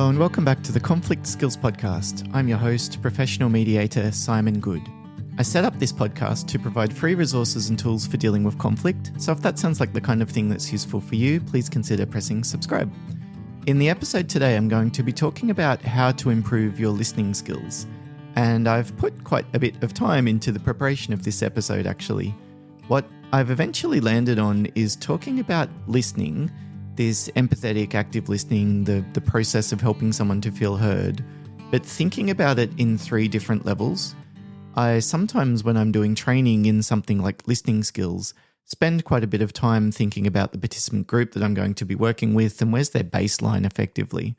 Hello and welcome back to the Conflict Skills Podcast. I'm your host, professional mediator Simon Goode. I set up this podcast to provide free resources and tools for dealing with conflict, so if that sounds like the kind of thing that's useful for you, please consider pressing subscribe. In the episode today, I'm going to be talking about how to improve your listening skills, and I've put quite a bit of time into the preparation of this episode actually. What I've eventually landed on is talking about listening, this empathetic, active listening, the process of helping someone to feel heard, but thinking about it in three different levels. I sometimes, when I'm doing training in something like listening skills, spend quite a bit of time thinking about the participant group that I'm going to be working with and where's their baseline effectively.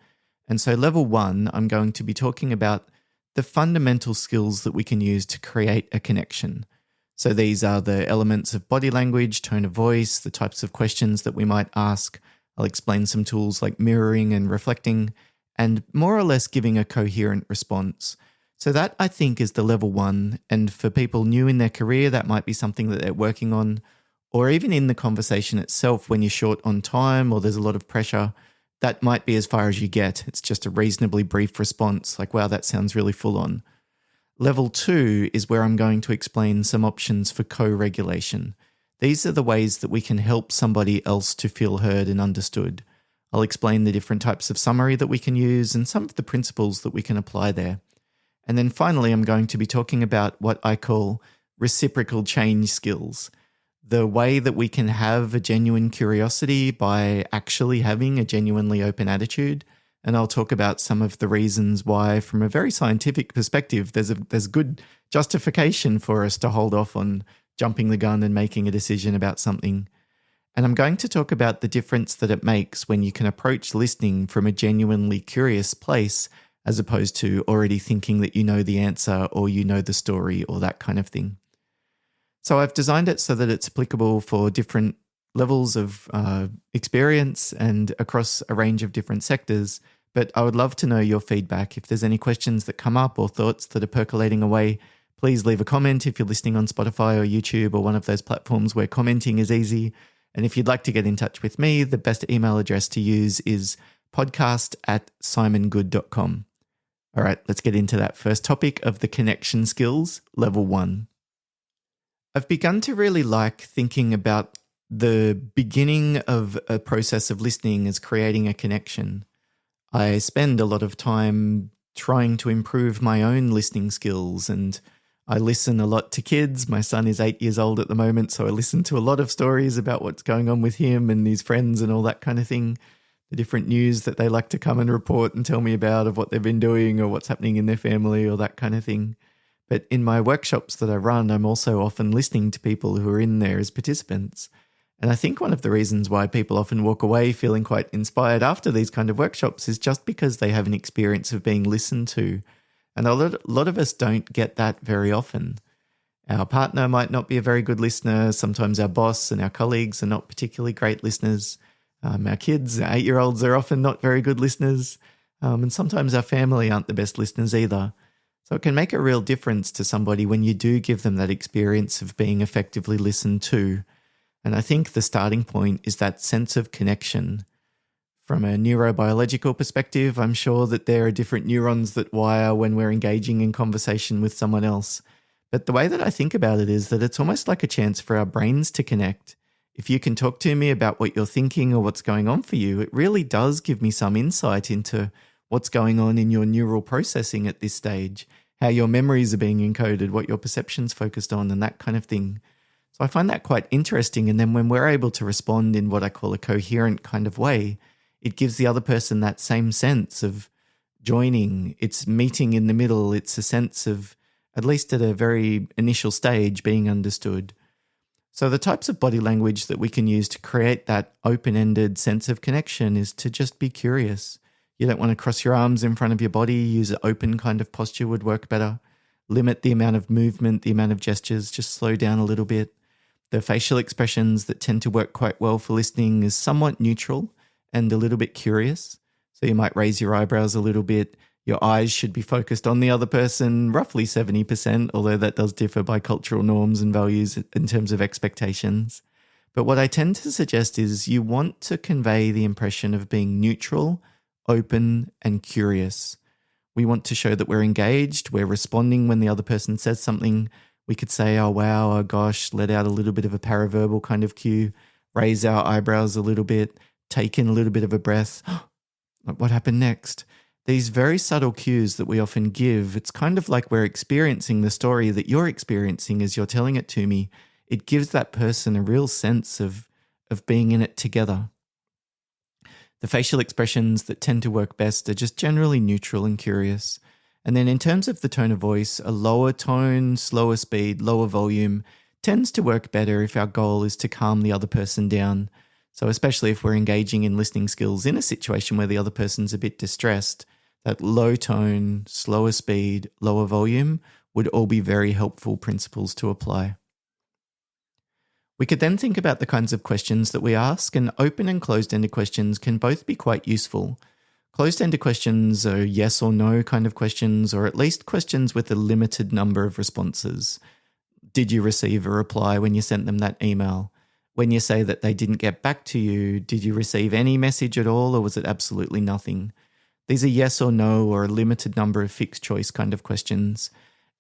And so level one, I'm going to be talking about the fundamental skills that we can use to create a connection. So these are the elements of body language, tone of voice, the types of questions that we might ask. I'll explain some tools like mirroring and reflecting, and more or less giving a coherent response. So that, I think, is the level one. And for people new in their career, that might be something that they're working on. Or even in the conversation itself, when you're short on time or there's a lot of pressure, that might be as far as you get. It's just a reasonably brief response, like, wow, that sounds really full on. Level two is where I'm going to explain some options for co-regulation. These are the ways that we can help somebody else to feel heard and understood. I'll explain the different types of summary that we can use and some of the principles that we can apply there. And then finally, I'm going to be talking about what I call reciprocal change skills, the way that we can have a genuine curiosity by actually having a genuinely open attitude. And I'll talk about some of the reasons why, from a very scientific perspective, there's good justification for us to hold off on jumping the gun and making a decision about something. And I'm going to talk about the difference that it makes when you can approach listening from a genuinely curious place as opposed to already thinking that you know the answer or you know the story or that kind of thing. So I've designed it so that it's applicable for different levels of experience and across a range of different sectors. But I would love to know your feedback. If there's any questions that come up or thoughts that are percolating away, please leave a comment if you're listening on Spotify or YouTube or one of those platforms where commenting is easy. And if you'd like to get in touch with me, the best email address to use is podcast@simongoode.com. All right, let's get into that first topic of the connection skills, level one. I've begun to really like thinking about the beginning of a process of listening as creating a connection. I spend a lot of time trying to improve my own listening skills, and I listen a lot to kids. My son is 8 years old at the moment, so I listen to a lot of stories about what's going on with him and his friends and all that kind of thing. The different news that they like to come and report and tell me about of what they've been doing or what's happening in their family or that kind of thing. But in my workshops that I run, I'm also often listening to people who are in there as participants. And I think one of the reasons why people often walk away feeling quite inspired after these kind of workshops is just because they have an experience of being listened to. And a lot of us don't get that very often. Our partner might not be a very good listener. Sometimes our boss and our colleagues are not particularly great listeners. Our kids, our 8-year-olds, are often not very good listeners. And sometimes our family aren't the best listeners either. So it can make a real difference to somebody when you do give them that experience of being effectively listened to. And I think the starting point is that sense of connection. From a neurobiological perspective, I'm sure that there are different neurons that wire when we're engaging in conversation with someone else. But the way that I think about it is that it's almost like a chance for our brains to connect. If you can talk to me about what you're thinking or what's going on for you, it really does give me some insight into what's going on in your neural processing at this stage, how your memories are being encoded, what your perception's focused on, and that kind of thing. So I find that quite interesting. And then when we're able to respond in what I call a coherent kind of way, it gives the other person that same sense of joining. It's meeting in the middle. It's a sense of, at least at a very initial stage, being understood. So the types of body language that we can use to create that open-ended sense of connection is to just be curious. You don't want to cross your arms in front of your body. Use an open kind of posture would work better. Limit the amount of movement, the amount of gestures, just slow down a little bit. The facial expressions that tend to work quite well for listening is somewhat neutral and a little bit curious. So you might raise your eyebrows a little bit. Your eyes should be focused on the other person, roughly 70%, although that does differ by cultural norms and values in terms of expectations. But what I tend to suggest is you want to convey the impression of being neutral open, and curious. We want to show that we're engaged, we're responding when the other person says something. We could say, oh, wow, oh, gosh, let out a little bit of a paraverbal kind of cue, raise our eyebrows a little bit, take in a little bit of a breath. What happened next? These very subtle cues that we often give, it's kind of like we're experiencing the story that you're experiencing as you're telling it to me. It gives that person a real sense of being in it together. The facial expressions that tend to work best are just generally neutral and curious. And then in terms of the tone of voice, a lower tone, slower speed, lower volume tends to work better if our goal is to calm the other person down. So especially if we're engaging in listening skills in a situation where the other person's a bit distressed, that low tone, slower speed, lower volume would all be very helpful principles to apply. We could then think about the kinds of questions that we ask, and open and closed-ended questions can both be quite useful. Closed-ended questions are yes or no kind of questions, or at least questions with a limited number of responses. Did you receive a reply when you sent them that email? When you say that they didn't get back to you, did you receive any message at all, or was it absolutely nothing? These are yes or no, or a limited number of fixed choice kind of questions.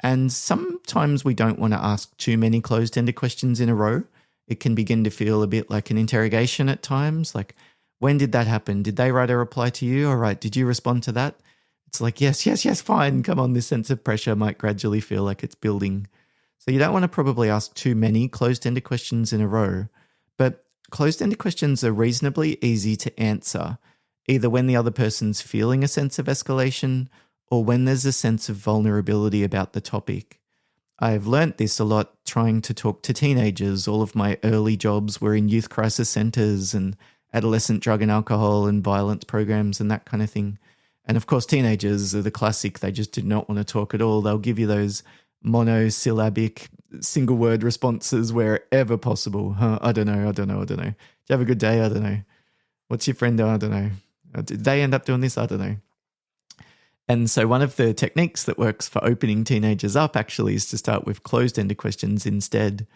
And sometimes we don't want to ask too many closed-ended questions in a row. It can begin to feel a bit like an interrogation at times, like, when did that happen? Did they write a reply to you? All right, did you respond to that? It's like, yes, fine, come on. This sense of pressure might gradually feel like it's building. So you don't want to probably ask too many closed-ended questions in a row, but closed-ended questions are reasonably easy to answer, either when the other person's feeling a sense of escalation or when there's a sense of vulnerability about the topic. I've learnt this a lot trying to talk to teenagers. All of my early jobs were in youth crisis centres and adolescent drug and alcohol and violence programs and that kind of thing. And of course, teenagers are the classic. They just do not want to talk at all. They'll give you those monosyllabic single word responses wherever possible. I don't know. Do you have a good day? I don't know. What's your friend? I don't know. Did they end up doing this? I don't know. And so one of the techniques that works for opening teenagers up actually is to start with closed-ended questions instead.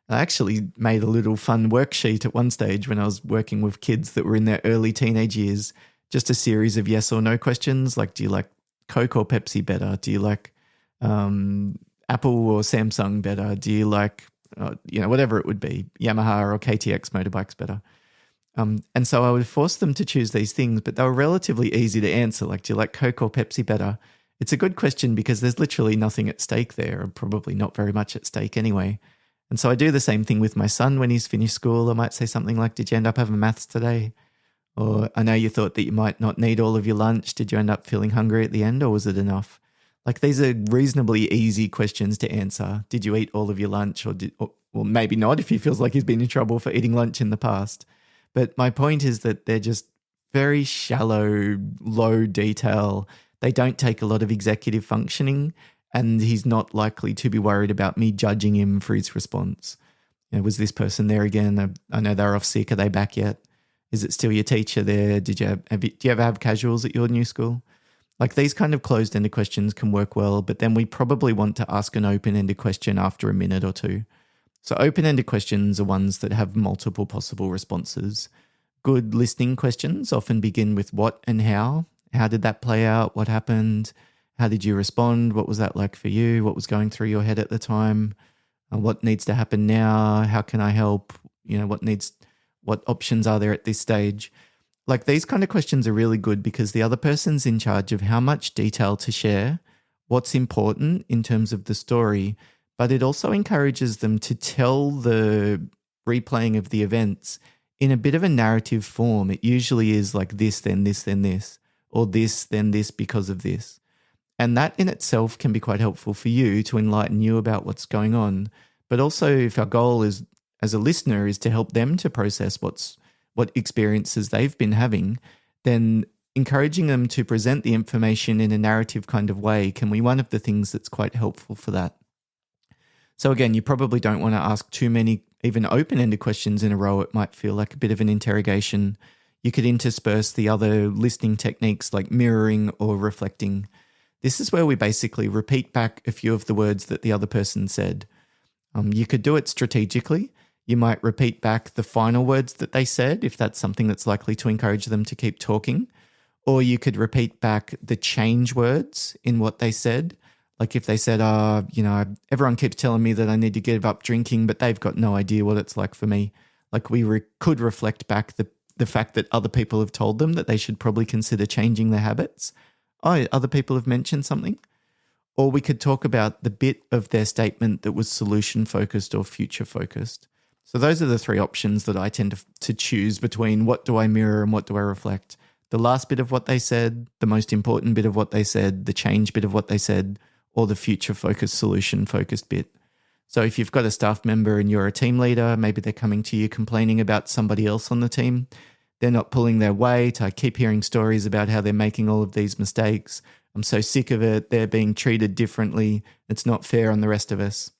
I actually made a little fun worksheet at one stage when I was working with kids that were in their early teenage years, just a series of yes or no questions, like do you like Coke or Pepsi better? Do you like Apple or Samsung better? Do you like, whatever it would be, Yamaha or KTX motorbikes better? And so I would force them to choose these things, but they were relatively easy to answer. Like, do you like Coke or Pepsi better? It's a good question because there's literally nothing at stake there, or probably not very much at stake anyway. And so I do the same thing with my son when he's finished school. I might say something like, did you end up having maths today? Or I know you thought that you might not need all of your lunch. Did you end up feeling hungry at the end, or was it enough? Like, these are reasonably easy questions to answer. Did you eat all of your lunch? Or maybe not if he feels like he's been in trouble for eating lunch in the past. But my point is that they're just very shallow, low detail. They don't take a lot of executive functioning, and he's not likely to be worried about me judging him for his response. Was this person there again? I know they're off sick. Are they back yet? Is it still your teacher there? Do you ever have casuals at your new school? Like, these kind of closed-ended questions can work well, but then we probably want to ask an open-ended question after a minute or two. So open-ended questions are ones that have multiple possible responses. Good listening questions often begin with what and how. How did that play out? What happened? How did you respond? What was that like for you? What was going through your head at the time? What needs to happen now? How can I help? What options are there at this stage? Like, these kind of questions are really good because the other person's in charge of how much detail to share, what's important in terms of the story, but it also encourages them to tell the replaying of the events in a bit of a narrative form. It usually is like this, then this, then this, or this, then this because of this. And that in itself can be quite helpful for you to enlighten you about what's going on. But also, if our goal is, as a listener, is to help them to process what experiences they've been having, then encouraging them to present the information in a narrative kind of way can be one of the things that's quite helpful for that. So again, you probably don't want to ask too many even open-ended questions in a row. It might feel like a bit of an interrogation. You could intersperse the other listening techniques like mirroring or reflecting. This is where we basically repeat back a few of the words that the other person said. You could do it strategically. You might repeat back the final words that they said if that's something that's likely to encourage them to keep talking. Or you could repeat back the change words in what they said. Like if they said, everyone keeps telling me that I need to give up drinking, but they've got no idea what it's like for me. Like we could reflect back the fact that other people have told them that they should probably consider changing their habits. Oh, other people have mentioned something. Or we could talk about the bit of their statement that was solution focused or future focused. So those are the three options that I tend to choose between what do I mirror and what do I reflect. The last bit of what they said, the most important bit of what they said, the change bit of what they said, or the future focused, solution focused bit. So if you've got a staff member and you're a team leader, maybe they're coming to you complaining about somebody else on the team. They're not pulling their weight. I keep hearing stories about how they're making all of these mistakes. I'm so sick of it. They're being treated differently. It's not fair on the rest of us.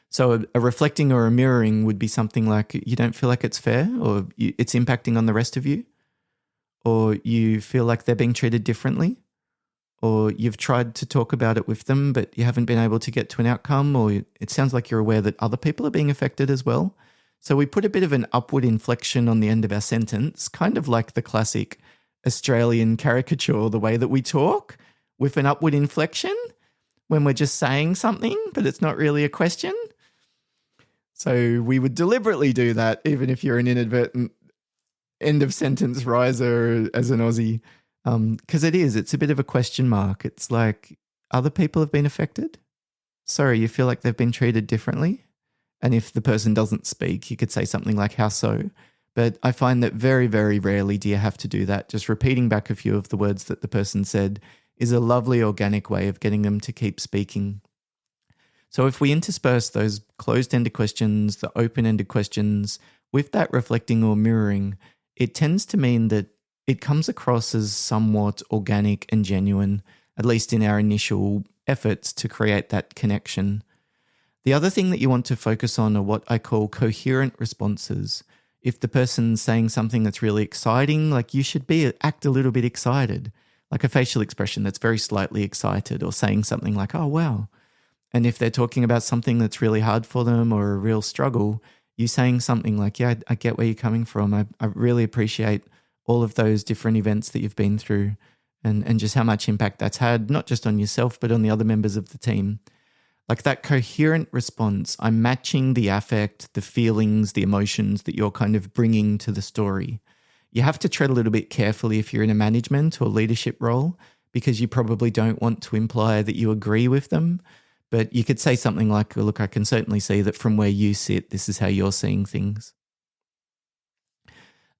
So a reflecting or a mirroring would be something like you don't feel like it's fair, or it's impacting on the rest of you, or you feel like they're being treated differently, or you've tried to talk about it with them, but you haven't been able to get to an outcome, or it sounds like you're aware that other people are being affected as well. So we put a bit of an upward inflection on the end of our sentence, kind of like the classic Australian caricature, the way that we talk, with an upward inflection when we're just saying something, but it's not really a question. So we would deliberately do that, even if you're an inadvertent end of sentence riser as an Aussie, because it's a bit of a question mark. It's like, other people have been affected? Sorry, you feel like they've been treated differently? And if the person doesn't speak, you could say something like, how so? But I find that very, very rarely do you have to do that. Just repeating back a few of the words that the person said is a lovely organic way of getting them to keep speaking. So if we intersperse those closed-ended questions, the open-ended questions, with that reflecting or mirroring, it tends to mean that it comes across as somewhat organic and genuine, at least in our initial efforts to create that connection. The other thing that you want to focus on are what I call coherent responses. If the person's saying something that's really exciting, like you should act a little bit excited, like a facial expression that's very slightly excited, or saying something like, oh, wow. And if they're talking about something that's really hard for them or a real struggle, you saying something like, yeah, I get where you're coming from. I really appreciate all of those different events that you've been through and just how much impact that's had, not just on yourself, but on the other members of the team. Like that coherent response, I'm matching the affect, the feelings, the emotions that you're kind of bringing to the story. You have to tread a little bit carefully if you're in a management or leadership role, because you probably don't want to imply that you agree with them. But you could say something like, look, I can certainly see that from where you sit, this is how you're seeing things.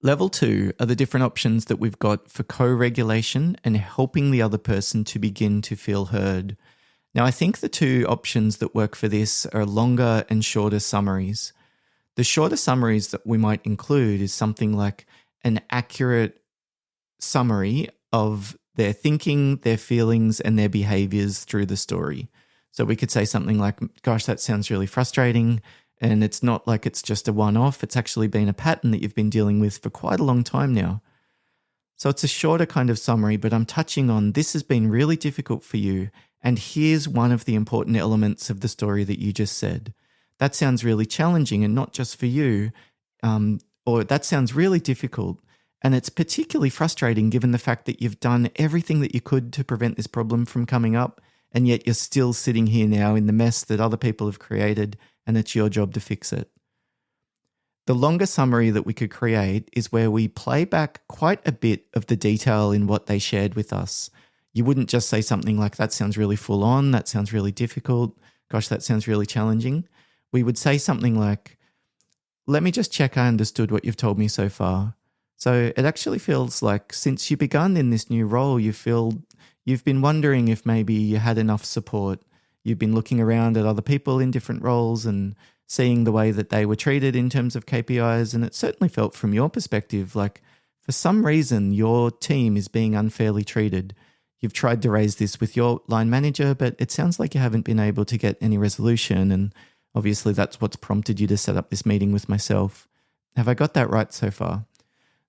Level 2 are the different options that we've got for co-regulation and helping the other person to begin to feel heard. Now, I think the two options that work for this are longer and shorter summaries. The shorter summaries that we might include is something like an accurate summary of their thinking, their feelings, and their behaviors through the story. So we could say something like, gosh, that sounds really frustrating. And it's not like it's just a one-off. It's actually been a pattern that you've been dealing with for quite a long time now. So it's a shorter kind of summary, but I'm touching on this has been really difficult for you. And here's one of the important elements of the story that you just said. That sounds really challenging, and not just for you, or that sounds really difficult. And it's particularly frustrating given the fact that you've done everything that you could to prevent this problem from coming up, and yet you're still sitting here now in the mess that other people have created, and it's your job to fix it. The longer summary that we could create is where we play back quite a bit of the detail in what they shared with us. You wouldn't just say something like, that sounds really full on, that sounds really difficult, gosh, that sounds really challenging. We would say something like, let me just check I understood what you've told me so far. So it actually feels like since you begun in this new role, you've been wondering if maybe you had enough support. You've been looking around at other people in different roles and seeing the way that they were treated in terms of KPIs. And it certainly felt from your perspective like for some reason your team is being unfairly treated. You've tried to raise this with your line manager, but it sounds like you haven't been able to get any resolution. And obviously that's what's prompted you to set up this meeting with myself. Have I got that right so far?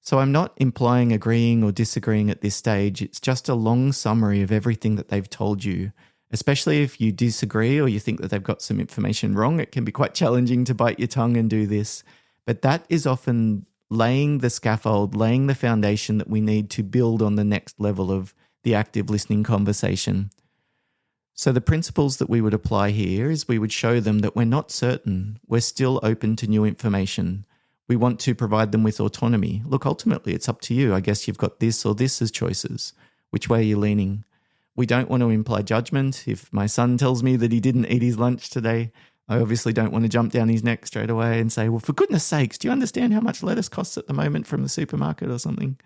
So I'm not implying agreeing or disagreeing at this stage. It's just a long summary of everything that they've told you, especially if you disagree or you think that they've got some information wrong. It can be quite challenging to bite your tongue and do this. But that is often laying the scaffold, laying the foundation that we need to build on the next level of the active listening conversation. So the principles that we would apply here is we would show them that we're not certain. We're still open to new information. We want to provide them with autonomy. Look, ultimately, it's up to you. I guess you've got this or this as choices. Which way are you leaning? We don't want to imply judgment. If my son tells me that he didn't eat his lunch today, I obviously don't want to jump down his neck straight away and say, well, for goodness sakes, do you understand how much lettuce costs at the moment from the supermarket or something?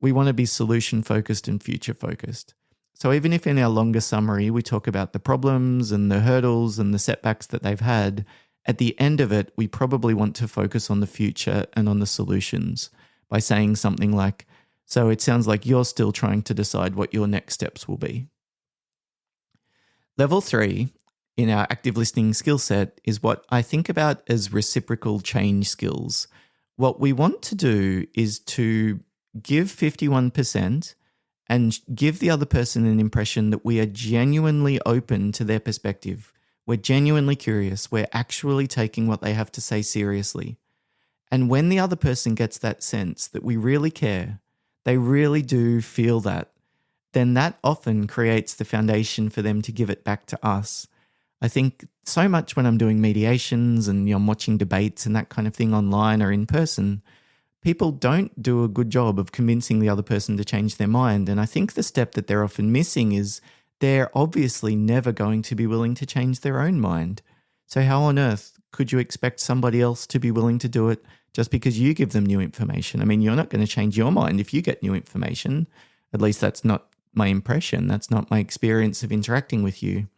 We want to be solution-focused and future-focused. So even if in our longer summary we talk about the problems and the hurdles and the setbacks that they've had, at the end of it, we probably want to focus on the future and on the solutions by saying something like, so it sounds like you're still trying to decide what your next steps will be. Level 3 in our active listening skill set is what I think about as reciprocal change skills. What we want to do is to give 51% and give the other person an impression that we are genuinely open to their perspective. We're genuinely curious. We're actually taking what they have to say seriously. And when the other person gets that sense that we really care, they really do feel that, then that often creates the foundation for them to give it back to us. I think so much when I'm doing mediations and I'm watching debates and that kind of thing online or in person, people don't do a good job of convincing the other person to change their mind. And I think the step that they're often missing is they're obviously never going to be willing to change their own mind. So how on earth could you expect somebody else to be willing to do it just because you give them new information? I mean, you're not going to change your mind if you get new information. At least that's not my impression. That's not my experience of interacting with you.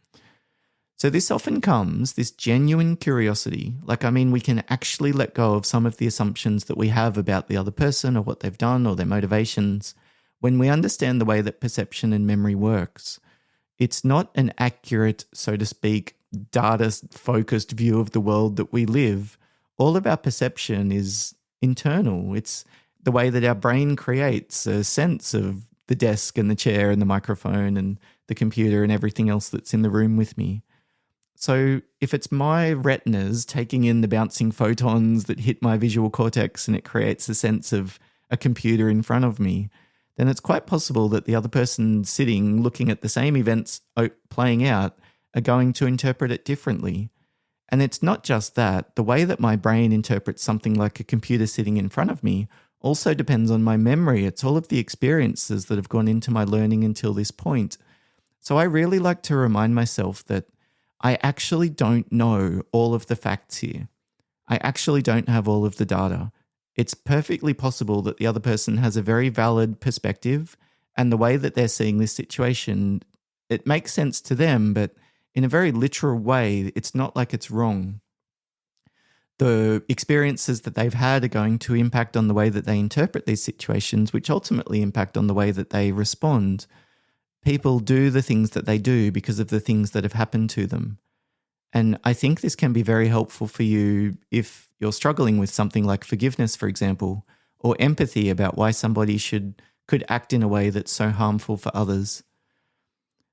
So this often comes, this genuine curiosity, we can actually let go of some of the assumptions that we have about the other person or what they've done or their motivations when we understand the way that perception and memory works. It's not an accurate, so to speak, data-focused view of the world that we live. All of our perception is internal. It's the way that our brain creates a sense of the desk and the chair and the microphone and the computer and everything else that's in the room with me. So if it's my retinas taking in the bouncing photons that hit my visual cortex and it creates a sense of a computer in front of me, then it's quite possible that the other person sitting looking at the same events playing out are going to interpret it differently. And it's not just that. The way that my brain interprets something like a computer sitting in front of me also depends on my memory. It's all of the experiences that have gone into my learning until this point. So I really like to remind myself that I actually don't know all of the facts here. I actually don't have all of the data. It's perfectly possible that the other person has a very valid perspective, and the way that they're seeing this situation, it makes sense to them, but in a very literal way, it's not like it's wrong. The experiences that they've had are going to impact on the way that they interpret these situations, which ultimately impact on the way that they respond. People do the things that they do because of the things that have happened to them. And I think this can be very helpful for you if you're struggling with something like forgiveness, for example, or empathy about why somebody could act in a way that's so harmful for others.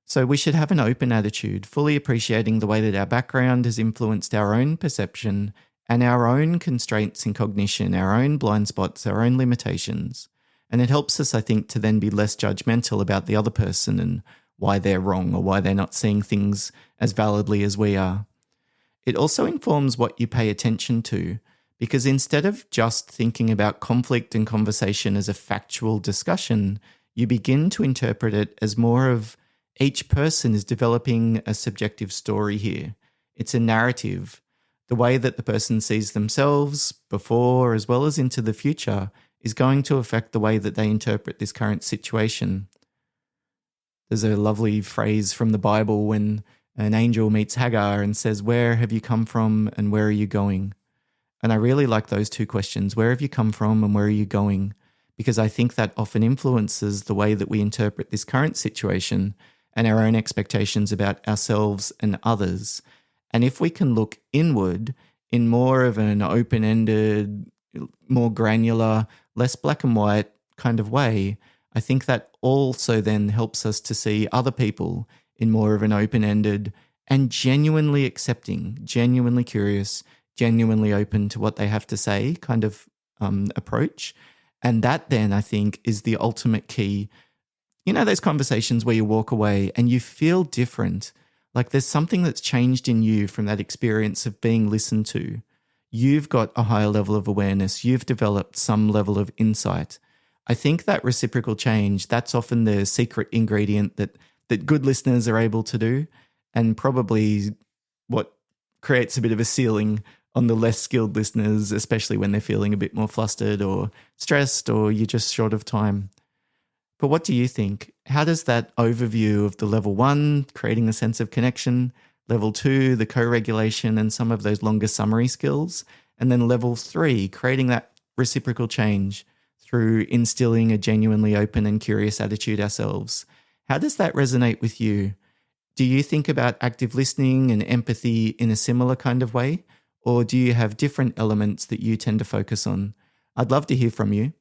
So we should have an open attitude, fully appreciating the way that our background has influenced our own perception and our own constraints in cognition, our own blind spots, our own limitations. And it helps us, I think, to then be less judgmental about the other person and why they're wrong or why they're not seeing things as validly as we are. It also informs what you pay attention to, because instead of just thinking about conflict and conversation as a factual discussion, you begin to interpret it as more of each person is developing a subjective story here. It's a narrative. The way that the person sees themselves before as well as into the future is going to affect the way that they interpret this current situation. There's a lovely phrase from the Bible when an angel meets Hagar and says, "Where have you come from and where are you going?" And I really like those two questions. Where have you come from and where are you going? Because I think that often influences the way that we interpret this current situation and our own expectations about ourselves and others. And if we can look inward in more of an open-ended, more granular, less black and white kind of way, I think that also then helps us to see other people in more of an open-ended and genuinely accepting, genuinely curious, genuinely open to what they have to say kind of approach. And that then, I think, is the ultimate key. You know, those conversations where you walk away and you feel different, like there's something that's changed in you from that experience of being listened to. You've got a higher level of awareness. You've developed some level of insight. I think that reciprocal change, that's often the secret ingredient that good listeners are able to do, and probably what creates a bit of a ceiling on the less skilled listeners, especially when they're feeling a bit more flustered or stressed or you're just short of time. But what do you think? How does that overview of the level 1, creating a sense of connection, level 2, the co-regulation and some of those longer summary skills, and then level 3, creating that reciprocal change through instilling a genuinely open and curious attitude ourselves. How does that resonate with you? Do you think about active listening and empathy in a similar kind of way? Or do you have different elements that you tend to focus on? I'd love to hear from you.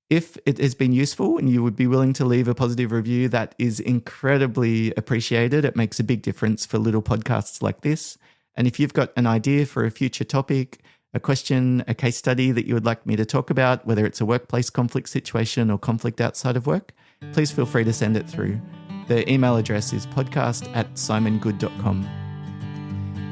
If it has been useful and you would be willing to leave a positive review, that is incredibly appreciated. It makes a big difference for little podcasts like this. And if you've got an idea for a future topic, a question, a case study that you would like me to talk about, whether it's a workplace conflict situation or conflict outside of work, please feel free to send it through. The email address is podcast@simongoode.com.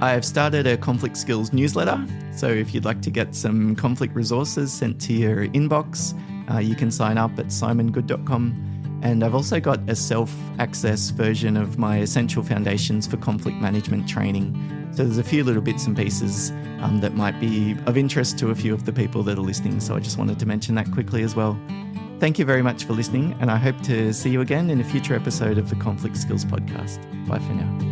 I have started a conflict skills newsletter, so if you'd like to get some conflict resources sent to your inbox, you can sign up at simongoode.com. And I've also got a self-access version of my Essential Foundations for Conflict Management training. So there's a few little bits and pieces that might be of interest to a few of the people that are listening. So I just wanted to mention that quickly as well. Thank you very much for listening, and I hope to see you again in a future episode of the Conflict Skills Podcast. Bye for now.